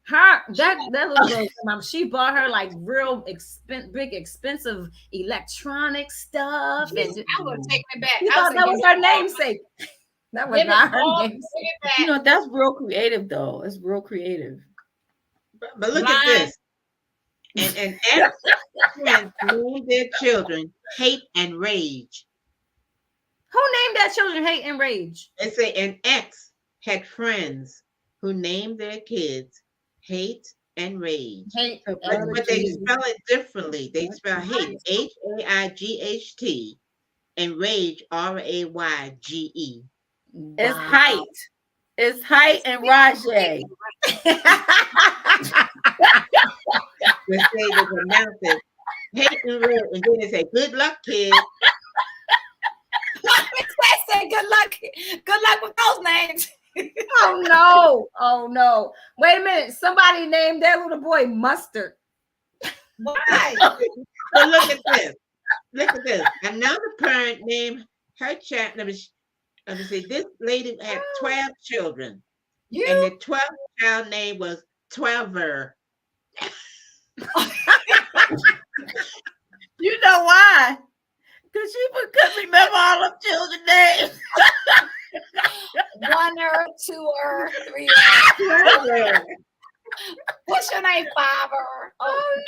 That little girl, mom, she bought her like real big expensive electronic stuff, and I would have taken it back. she I thought was that was her namesake. That was not her namesake. You know, that's real creative, though. It's real creative. But look at this. And ex-friends named their children Hate and Rage. Who named that children Hate and Rage? They say an ex had friends who named their kids Hate and Rage. Hate, But But they spell it differently. They spell hate H-A-I-G-H-T and rage R-A-Y-G-E. It's height. It's height and Rajay. They say they pronounce it hate and rage, and then they say good luck, kid. I said, good luck. Good luck with those names. Oh no. Wait a minute. Somebody named their little boy Mustard. Why? But look at this. Look at this. Another parent named her child. Let me see. This lady had 12 children. And the 12th child name was 12er. You know why? Because she couldn't remember all of children's names. What's your name, Father? Oh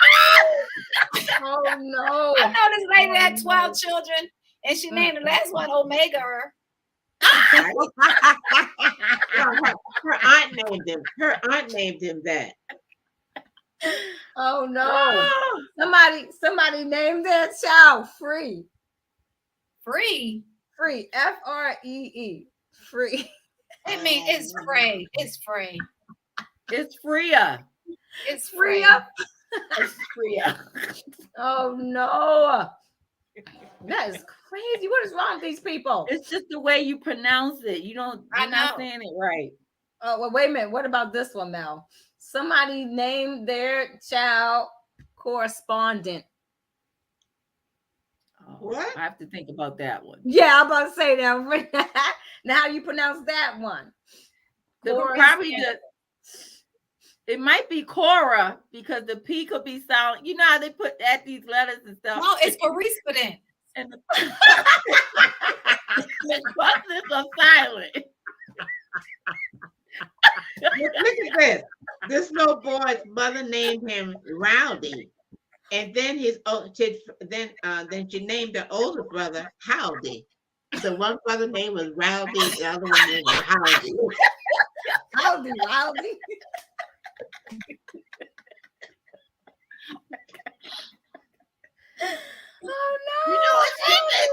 no. I know this lady had 12 children, and she named the last one Omega. Her aunt named him. Her aunt named him that. Oh no. Somebody named their child Free. Free. Free. Free. Free. It means it's free. It's free. It's Freya. It's free. It's Freya. Oh no. That is crazy. What is wrong with these people? It's just the way you pronounce it. You're not saying it right. Oh, well, wait a minute. What about this one, Mel? Somebody named their child Correspondent. What? I have to think about that one. Yeah, I'm about to say that. Now, how you pronounce that one? It might be Cora because the P could be silent. You know how they put at these letters and stuff. No, it's correspondent. And the buttons are silent. Look at this. This little boy's mother named him Rowdy, and then then she named the older brother Howdy. So one brother name was Rowdy, the other one name was Howdy. Rowdy. Oh no! You know what she been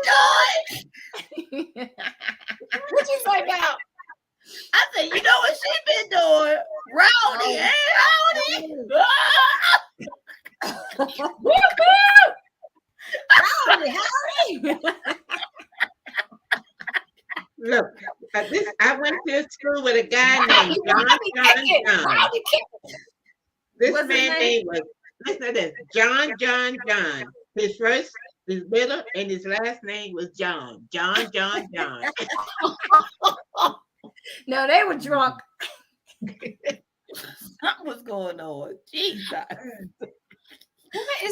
doing? What you say about? I said, you know what she been doing? Rowdy, hey, Rowdy. Look, I went to school with a guy named John. This man name was, listen to this, John. His middle and his last name was John. John. No, they were drunk. Something was going on. Jesus.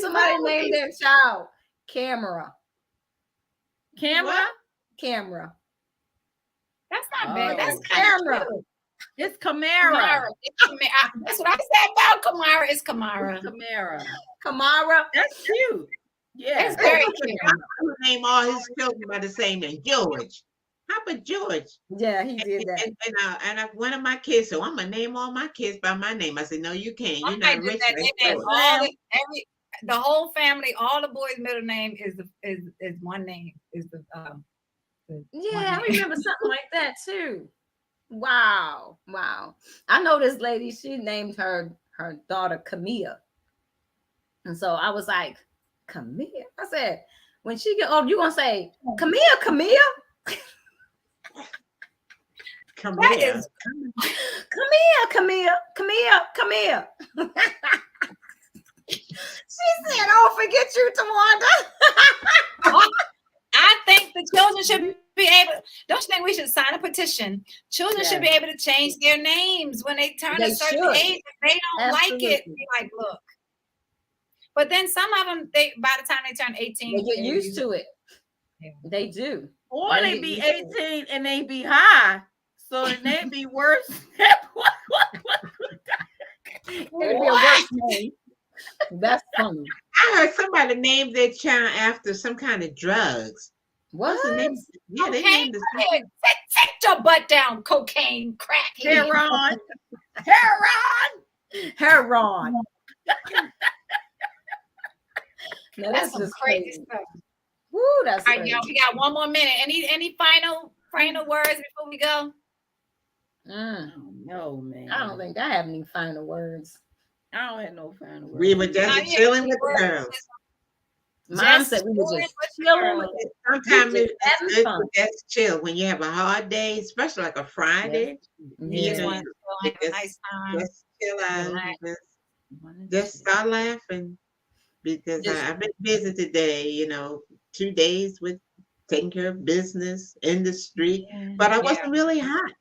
Somebody named their child Camera. Camera? Camera. That's not bad. That's Camera. It's Camara. That's what I said about Camara. It's Camara. Camara. That's cute. Yeah. It's very cute. I would name all his children by the same name, George. How about George? Yeah, he did that. And one of my kids, so I'm gonna name all my kids by my name. I said, no, you can't. You're not rich. The whole family, all the boys' middle name is one name. Yeah, I remember something like that too. Wow. I know this lady, she named her daughter Camilla. And so I was like, Camilla? I said, when she get old, you gonna say, Camilla? Come here. She said, oh, forget you, Tawanda. I think the children should be able, don't you think we should sign a petition? Children should be able to change their names when they turn a certain age. If they don't like it, be like, look. But then some of them, by the time they turn 18, they get used to it. Yeah. They do. Or they be 18 and they be high. So then they be worse. It'd be a worse name. That's funny. I heard somebody named their child after some kind of drugs. What's the name? Yeah, they named Take your butt down, cocaine, crack. Heron. No, that's some crazy stuff. Woo, that's all right, y'all. We got one more minute. Any final words before we go? No, man. I don't think I have any final words. I don't have no final words. We were just chilling with the girls. Mom said we were just chilling with it. Sometimes it's good to just chill when you have a hard day, especially like a Friday. Yes. You know, have a nice time. Just chill out. Just start laughing. Because I've been busy today, 2 days with taking care of business, industry, but I wasn't really hot.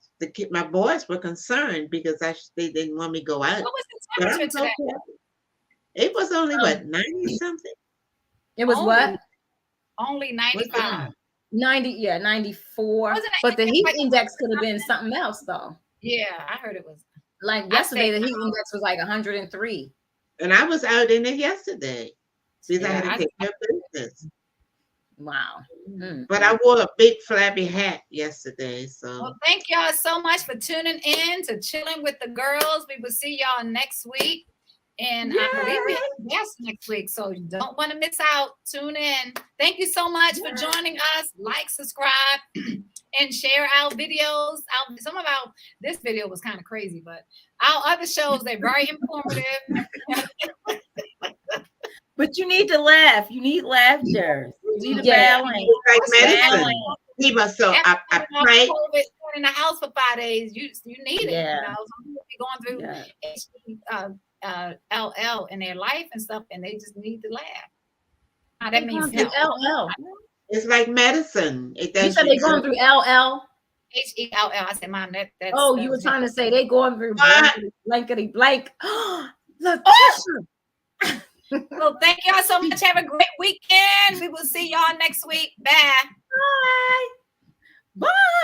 My boys were concerned because they didn't want me to go out. What was the temperature today? Okay. It was only 90 something. It was what? Only 95. 94. But the heat index could have been something else though. Yeah, I heard it was. Like yesterday, the heat index was like 103. And I was out in it yesterday because I had to take care of business. Wow. But I wore a big flabby hat yesterday. So well, thank y'all so much for tuning in to Chillin with the Girls. We will see y'all next week. And I believe we have guests next week. So you don't want to miss out. Tune in. Thank you so much for joining us. Like, subscribe, and share our videos. This video was kind of crazy, but our other shows, they're very informative. But you need to laugh. You need laughter. You need a balance. It's like medicine. People, so I pray. In the house for 5 days, you need it. You know, some people be going through LL in their life and stuff, and they just need to laugh. Now, that means LL. It's like medicine. It does. You said they're going through LL. HELL. I said, Mom, that's. Oh, you were trying to say they going through blankety blank. Look. Well, thank y'all so much. Have a great weekend. We will see y'all next week. Bye. Bye.